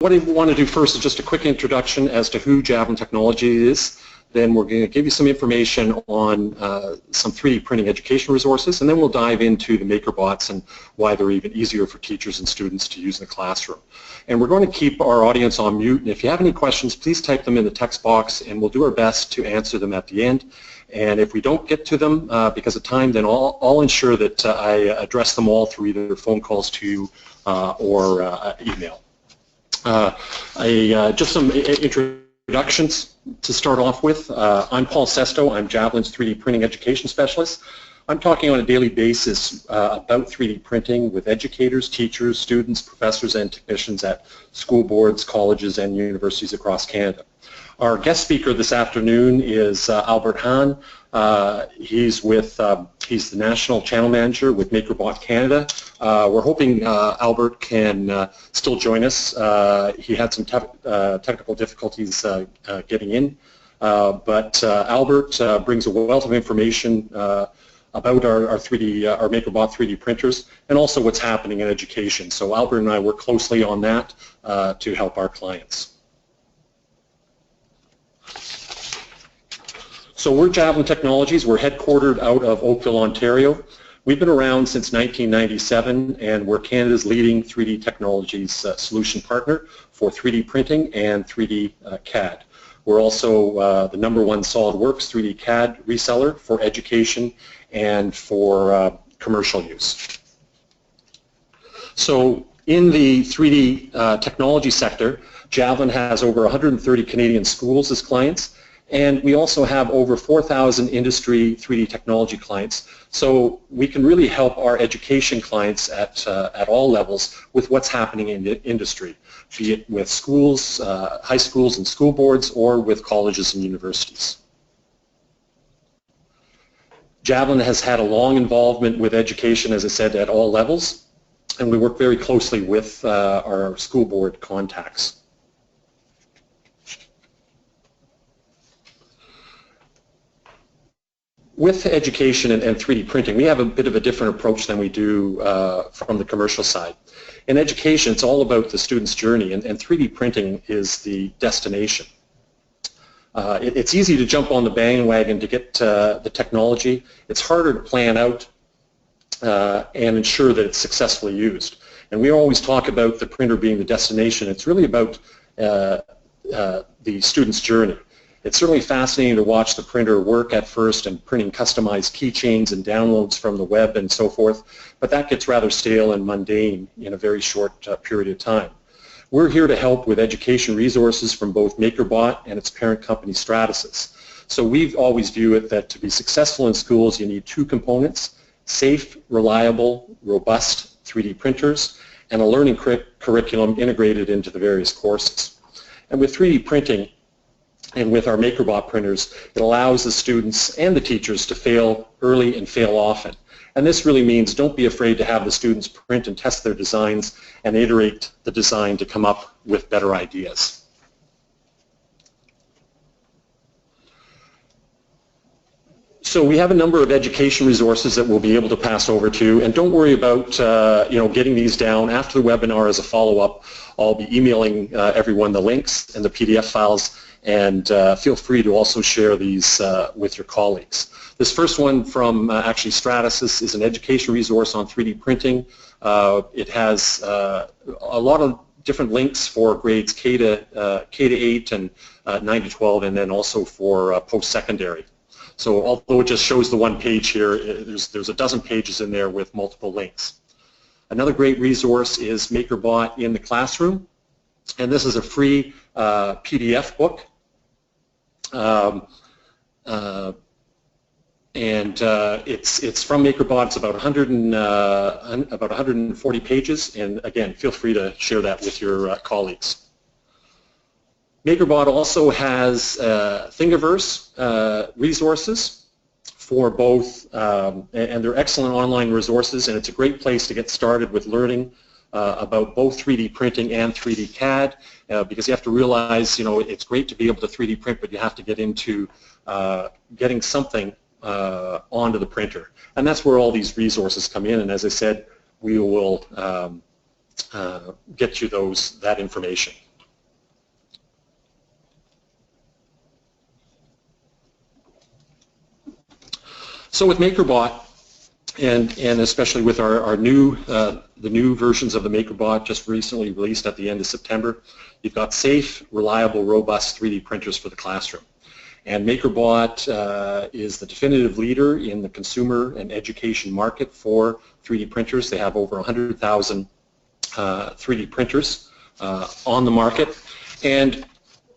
what I want to do first is just a quick introduction as to who Javelin Technologies is. Then we're going to give you some information on some 3D printing education resources, and then we'll dive into the MakerBots and why they're even easier for teachers and students to use in the classroom. And we're going to keep our audience on mute, and if you have any questions, please type them in the text box, and we'll do our best to answer them at the end. And if we don't get to them because of time, then I'll ensure that I address them all through either phone calls to you or email. Just some introductions to start off with. I'm Paul Sesto. I'm Javelin's 3D printing education specialist. I'm talking on a daily basis about 3D printing with educators, teachers, students, professors, and technicians at school boards, colleges, and universities across Canada. Our guest speaker this afternoon is Albert Hahn. He's the National Channel Manager with MakerBot Canada. We're hoping Albert can still join us. He had some technical difficulties getting in, but Albert brings a wealth of information about our MakerBot 3D printers and also what's happening in education. So Albert and I work closely on that to help our clients. So we're Javelin Technologies. We're headquartered out of Oakville, Ontario. We've been around since 1997, and we're Canada's leading 3D technologies solution partner for 3D printing and 3D CAD. We're also the #1 SolidWorks 3D CAD reseller for education and for commercial use. So in the 3D technology sector, Javelin has over 130 Canadian schools as clients, and we also have over 4,000 industry 3D technology clients. So we can really help our education clients at all levels with what's happening in the industry, be it with schools, high schools and school boards, or with colleges and universities. Javelin has had a long involvement with education, as I said, at all levels, and we work very closely with our school board contacts. With education and 3D printing, we have a bit of a different approach than we do from the commercial side. In education, it's all about the student's journey, and 3D printing is the destination. It's easy to jump on the bandwagon to get the technology. It's harder to plan out and ensure that it's successfully used. And we always talk about the printer being the destination. It's really about the student's journey. It's certainly fascinating to watch the printer work at first and printing customized keychains and downloads from the web and so forth, but that gets rather stale and mundane in a very short period of time. We're here to help with education resources from both MakerBot and its parent company Stratasys. So we've always viewed it that to be successful in schools you need two components: safe, reliable, robust 3D printers and a learning curriculum integrated into the various courses. And with 3D printing, and with our MakerBot printers, it allows the students and the teachers to fail early and fail often. And this really means don't be afraid to have the students print and test their designs and iterate the design to come up with better ideas. So we have a number of education resources that we'll be able to pass over to, and don't worry about getting these down. After the webinar, as a follow-up, I'll be emailing everyone the links and the PDF files, and feel free to also share these with your colleagues. This first one from actually Stratasys is an education resource on 3D printing. It has a lot of different links for grades K to 8 and 9 to 12, and then also for post-secondary. So although it just shows the one page here, there's a dozen pages in there with multiple links. Another great resource is MakerBot in the Classroom, and this is a free PDF book. It's from MakerBot. It's about 140 pages, and again, feel free to share that with your colleagues. MakerBot also has Thingaverse resources for both, and they're excellent online resources, and it's a great place to get started with learning about both 3D printing and 3D CAD, because you have to realize, it's great to be able to 3D print, but you have to get into getting something onto the printer. And that's where all these resources come in, and as I said, we will get you that information. So with MakerBot, and especially with our new, the new versions of the MakerBot just recently released at the end of September, you've got safe, reliable, robust 3D printers for the classroom. And MakerBot is the definitive leader in the consumer and education market for 3D printers. They have over 100,000 3D printers on the market. And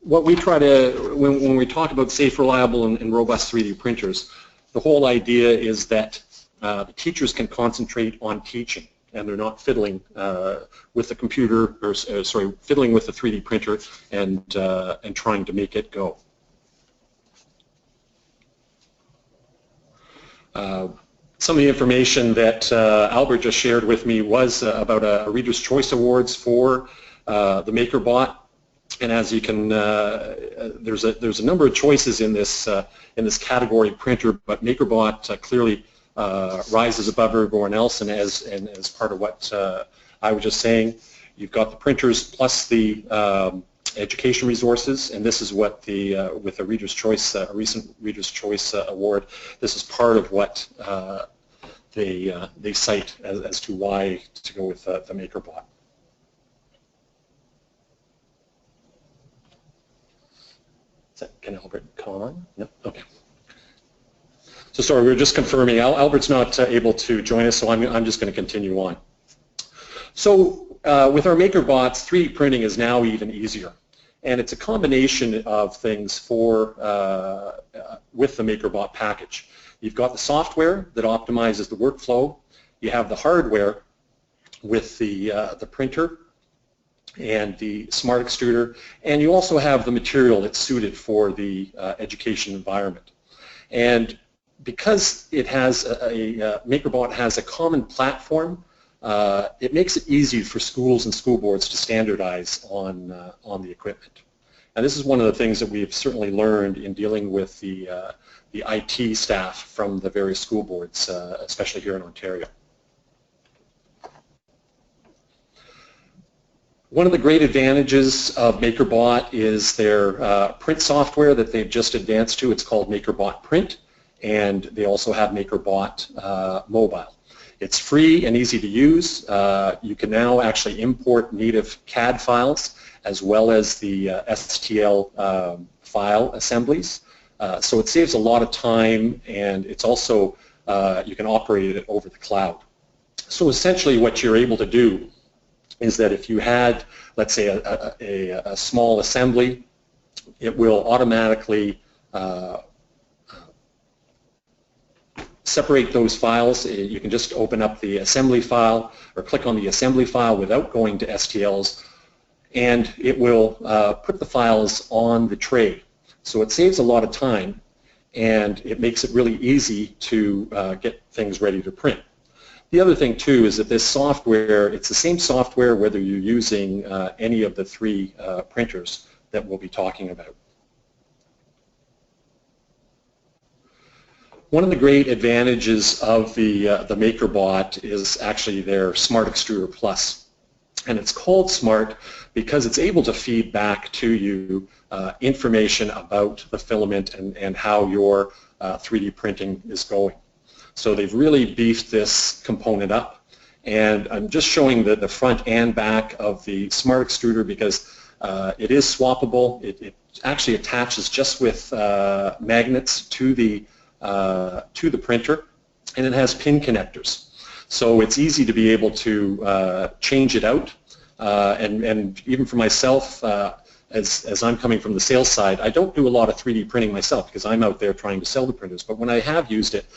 what we try to, when we talk about safe, reliable, and robust 3D printers, the whole idea is that the teachers can concentrate on teaching, and they're not fiddling with the computer, or sorry, fiddling with the 3D printer and trying to make it go. Some of the information that Albert just shared with me was about a Reader's Choice Awards for the MakerBot, and as you can, there's a number of choices in this category printer, but MakerBot clearly rises above everyone else, and as part of what I was just saying, you've got the printers plus the education resources, and this is what the with a Reader's Choice, a recent Reader's Choice Award, this is part of what they cite as to why to go with the MakerBot. Can Albert come on? No? Okay. So sorry, we were just confirming. Albert's not able to join us, so I'm just going to continue on. So with our MakerBots, 3D printing is now even easier. And it's a combination of things for with the MakerBot package. You've got the software that optimizes the workflow. You have the hardware with the printer and the SmartExtruder, and you also have the material that's suited for the education environment. And because it has MakerBot has a common platform, it makes it easy for schools and school boards to standardize on the equipment. And this is one of the things that we've certainly learned in dealing with the IT staff from the various school boards, especially here in Ontario. One of the great advantages of MakerBot is their print software that they've just advanced to. It's called MakerBot Print, and they also have MakerBot Mobile. It's free and easy to use. You can now actually import native CAD files as well as the STL file assemblies. So it saves a lot of time, and it's also, you can operate it over the cloud. So essentially what you're able to do is that if you had, let's say, a small assembly, it will automatically separate those files. You can just open up the assembly file or click on the assembly file without going to STLs, and it will put the files on the tray. So it saves a lot of time, and it makes it really easy to get things ready to print. The other thing too is that this software, it's the same software whether you're using any of the three printers that we'll be talking about. One of the great advantages of the MakerBot is actually their SmartExtruder Plus. And it's called Smart because it's able to feed back to you information about the filament and how your 3D printing is going. So they've really beefed this component up, and I'm just showing the front and back of the SmartExtruder because it is swappable. It actually attaches just with magnets to the printer, and it has pin connectors. So it's easy to be able to change it out, and even for myself, as I'm coming from the sales side, I don't do a lot of 3D printing myself because I'm out there trying to sell the printers, but when I have used it,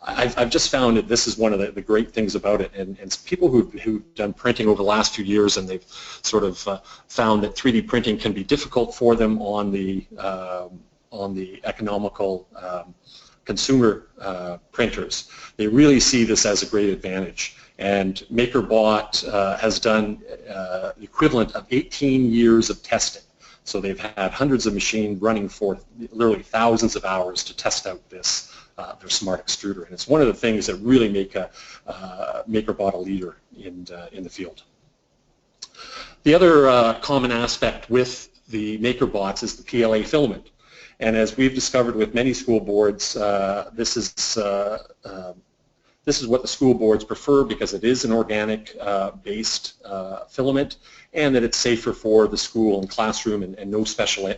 I've just found that this is one of the great things about it, and people who've done printing over the last few years, and they've sort of found that 3D printing can be difficult for them on the economical consumer printers. They really see this as a great advantage, and MakerBot has done the equivalent of 18 years of testing. So they've had hundreds of machines running for literally thousands of hours to test out this their SmartExtruder, and it's one of the things that really make MakerBot a leader in the field. The other common aspect with the MakerBots is the PLA filament, And as we've discovered with many school boards, this is what the school boards prefer because it is an organic based filament, and that it's safer for the school and classroom, and no special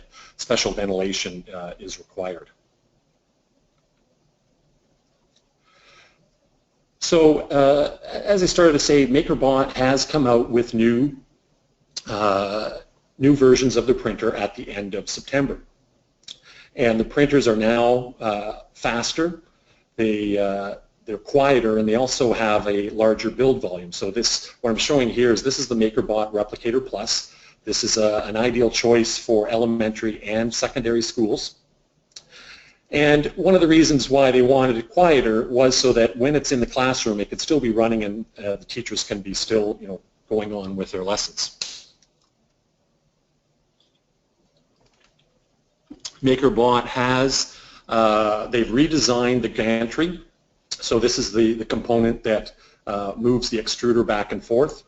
ventilation is required. So as I started to say, MakerBot has come out with new versions of the printer at the end of September. And the printers are now faster, they're quieter, and they also have a larger build volume. So what I'm showing here is this is the MakerBot Replicator Plus. This is an ideal choice for elementary and secondary schools. And one of the reasons why they wanted it quieter was so that when it's in the classroom, it could still be running and the teachers can be still, going on with their lessons. MakerBot they've redesigned the gantry. So this is the component that moves the extruder back and forth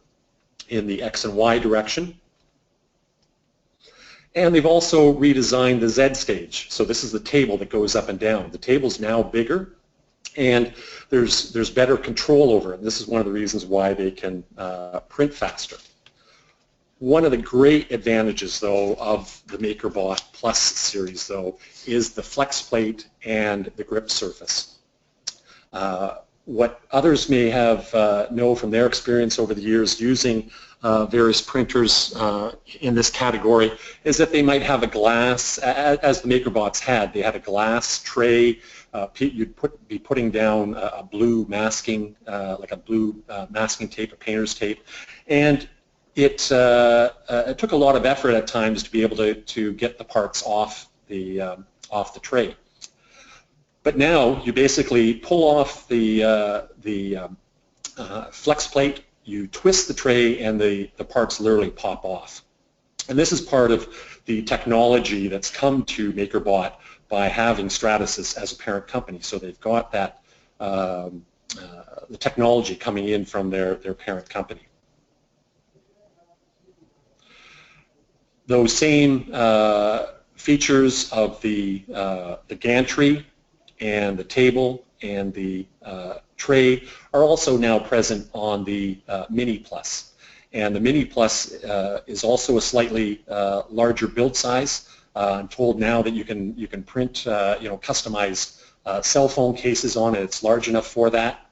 in the X and Y direction. And they've also redesigned the Z stage. So this is the table that goes up and down. The table's now bigger, and there's better control over it. This is one of the reasons why they can print faster. One of the great advantages, though, of the MakerBot Plus series, though, is the flex plate and the grip surface. What others may have know from their experience over the years using various printers in this category is that they might have a glass, as the MakerBots had. They had a glass tray. You'd be putting down a blue masking, like a blue masking tape, a painter's tape, and it took a lot of effort at times to be able to get the parts off the tray. But now you basically pull off the flex plate, you twist the tray, and the parts literally pop off. And this is part of the technology that's come to MakerBot by having Stratus as a parent company. So they've got that the technology coming in from their parent company. Those same features of the gantry and the table and the tray are also now present on the Mini Plus. And the Mini Plus is also a slightly larger build size. I'm told now that you can print customized cell phone cases on it. It's large enough for that.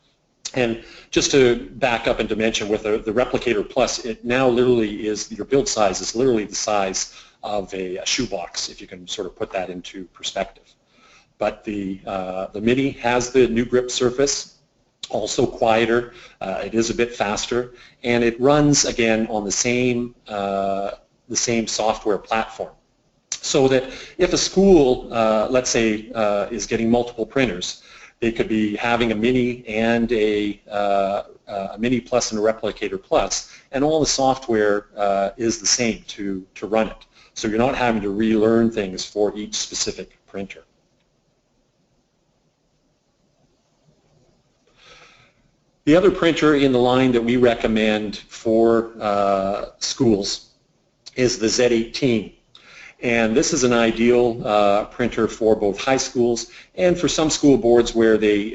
And just to back up in dimension with the Replicator Plus, it now literally is, your build size is literally the size of a shoebox, if you can sort of put that into perspective. But the Mini has the new grip surface, also quieter, it is a bit faster, and it runs again on the same software platform. So that if a school, let's say, is getting multiple printers, they could be having a Mini and a Mini Plus and a Replicator Plus, and all the software is the same to run it. So you're not having to relearn things for each specific printer. The other printer in the line that we recommend for schools is the Z-18. And this is an ideal printer for both high schools and for some school boards where they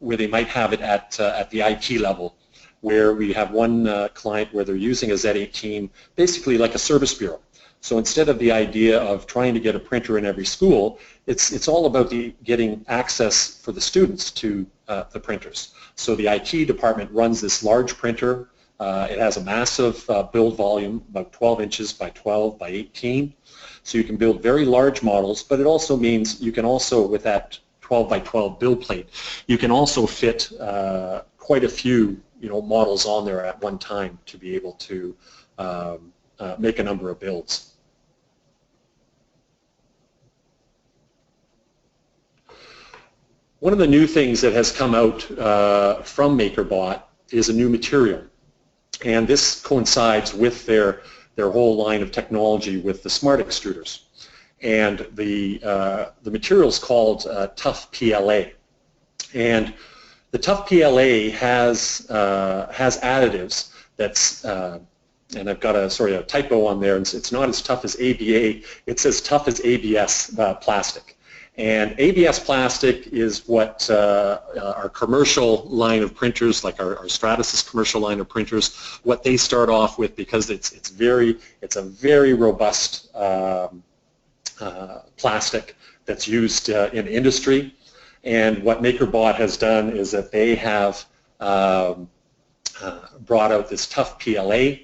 might have it at the IT level, where we have one client where they're using a Z-18 basically like a service bureau. So instead of the idea of trying to get a printer in every school, it's all about getting access for the students to the printers. So the IT department runs this large printer. It has a massive build volume, about 12 inches by 12 by 18. So you can build very large models, but it also means you can also, with that 12 by 12 build plate, you can also fit quite a few models on there at one time to be able to make a number of builds. One of the new things that has come out from MakerBot is a new material. And this coincides with their whole line of technology with the smart extruders. And the material is called Tough PLA. And the Tough PLA has additives that's and I've got a typo on there. It's not as tough as ABA. It's as tough as ABS plastic. And ABS plastic is what our commercial line of printers, like our Stratasys commercial line of printers, what they start off with, because it's a very robust plastic that's used in industry. And what MakerBot has done is that they have brought out this tough PLA,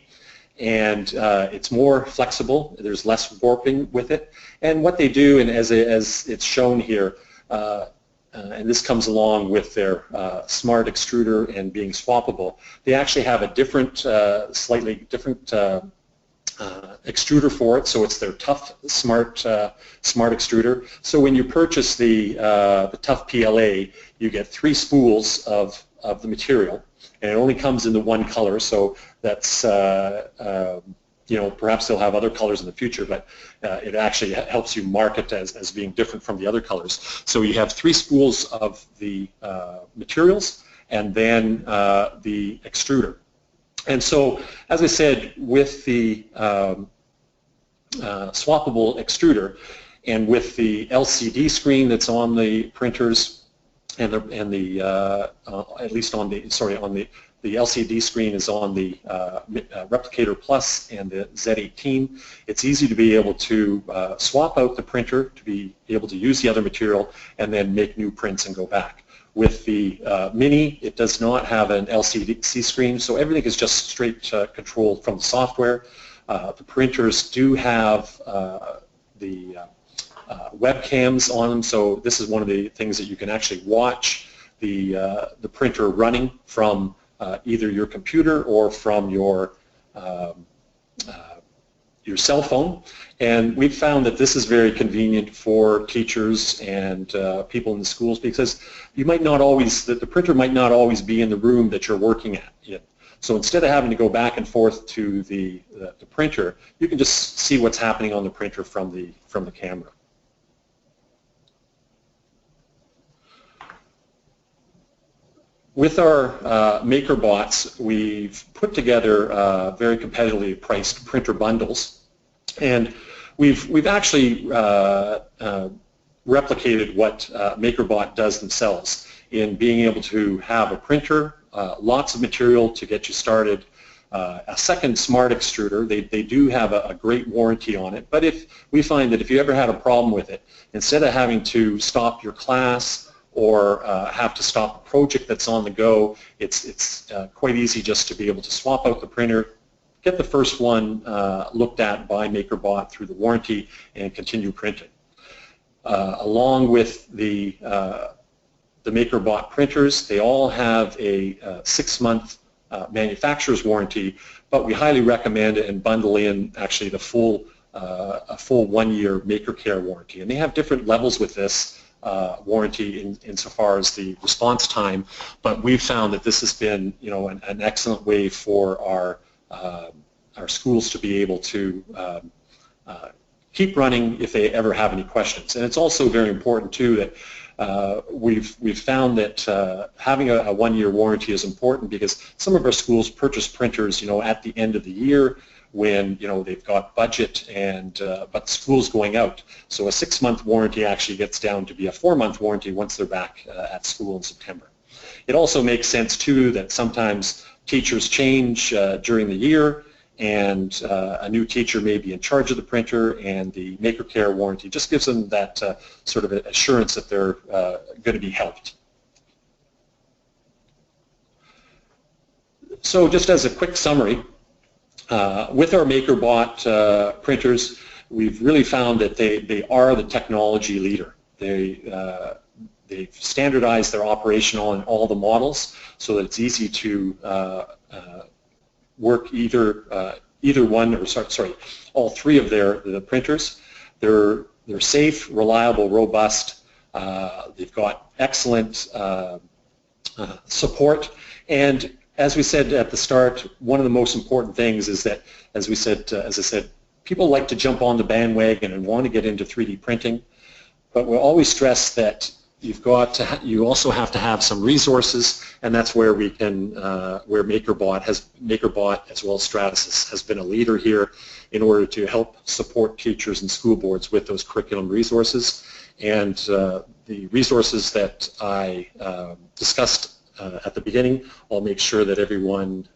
and it's more flexible. There's less warping with it. And what they do, and as it's shown here, and this comes along with their SmartExtruder and being swappable, they actually have a different, slightly different extruder for it. So it's their tough SmartExtruder. So when you purchase the tough PLA, you get 3 spools of the material, and it only comes in the one color. So that's perhaps they'll have other colors in the future, but it actually helps you mark it as being different from the other colors. So you have 3 spools of the materials, and then the extruder. And so, as I said, with the swappable extruder, and with the LCD screen that's on the printers, and at least on the LCD screen is on the Replicator Plus and the Z-18. It's easy to be able to swap out the printer, to be able to use the other material, and then make new prints and go back. With the Mini, it does not have an LCD screen, so everything is just straight controlled from the software. The printers do have the webcams on them, so this is one of the things that you can actually watch the printer running from either your computer or from your cell phone. And we've found that this is very convenient for teachers and people in the schools, because you might not always, the printer might not always be in the room that you're working at. So instead of having to go back and forth to the printer, you can just see what's happening on the printer from the camera. With our MakerBots, we've put together very competitively priced printer bundles, and we've actually replicated what MakerBot does themselves in being able to have a printer, lots of material to get you started, a second SmartExtruder. They do have a great warranty on it, but if we find that if you ever had a problem with it, instead of having to stop your class or have to stop a project that's on the go, it's quite easy just to be able to swap out the printer, get the first one looked at by MakerBot through the warranty, and continue printing. Along with the MakerBot printers, they all have a 6-month manufacturer's warranty, but we highly recommend it and bundle in actually the full a full 1-year MakerCare warranty. And they have different levels with this warranty insofar as the response time, but we've found that this has been, an excellent way for our schools to be able to keep running if they ever have any questions. And it's also very important too that we've found that having a 1-year warranty is important, because some of our schools purchase printers, at the end of the year, when they've got budget and but school's going out. So a 6-month warranty actually gets down to be a 4-month warranty once they're back at school in September. It also makes sense too that sometimes teachers change during the year, and a new teacher may be in charge of the printer, and the MakerCare warranty just gives them that sort of assurance that they're going to be helped. So just as a quick summary, with our MakerBot printers, we've really found that they are the technology leader. They've standardized their operation on all the models so that it's easy to work either one, or all 3 of the printers. They're safe, reliable, robust. They've got excellent support, and as we said at the start, one of the most important things is that, as I said, people like to jump on the bandwagon and want to get into 3D printing, but we'll always stress that you also have to have some resources, and that's where we can, where MakerBot as well as Stratasys has been a leader here in order to help support teachers and school boards with those curriculum resources. And the resources that I discussed at the beginning, I'll make sure that everyone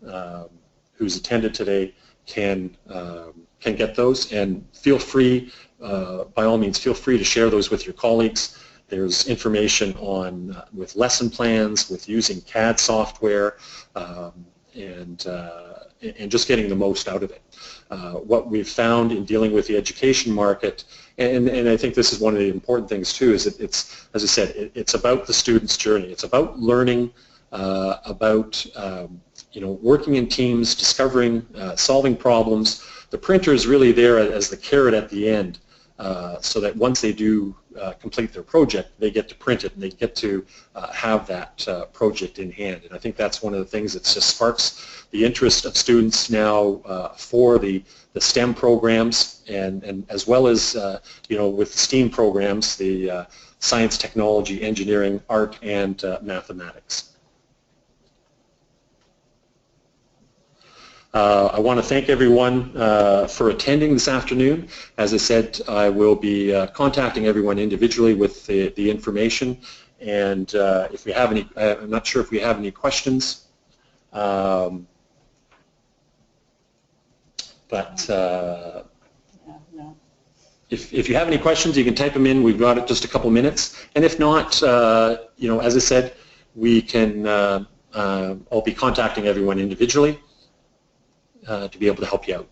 who's attended today can get those, and feel free, by all means, feel free to share those with your colleagues. There's information on with lesson plans, with using CAD software, and just getting the most out of it. What we've found in dealing with the education market, and I think this is one of the important things too, is that it's, as I said, it's about the student's journey. It's about learning, about working in teams, discovering, solving problems. The printer is really there as the carrot at the end, so that once they do complete their project, they get to print it and they get to have that project in hand. And I think that's one of the things that just sparks the interest of students now for the STEM programs, and as well as with STEAM programs, the science, technology, engineering, art, and mathematics. I want to thank everyone for attending this afternoon. As I said, I will be contacting everyone individually with the information, and if we have any, I'm not sure if we have any questions, but if you have any questions, you can type them in. We've got just a couple minutes, and if not, as I said, we can. I'll be contacting everyone individually to be able to help you out.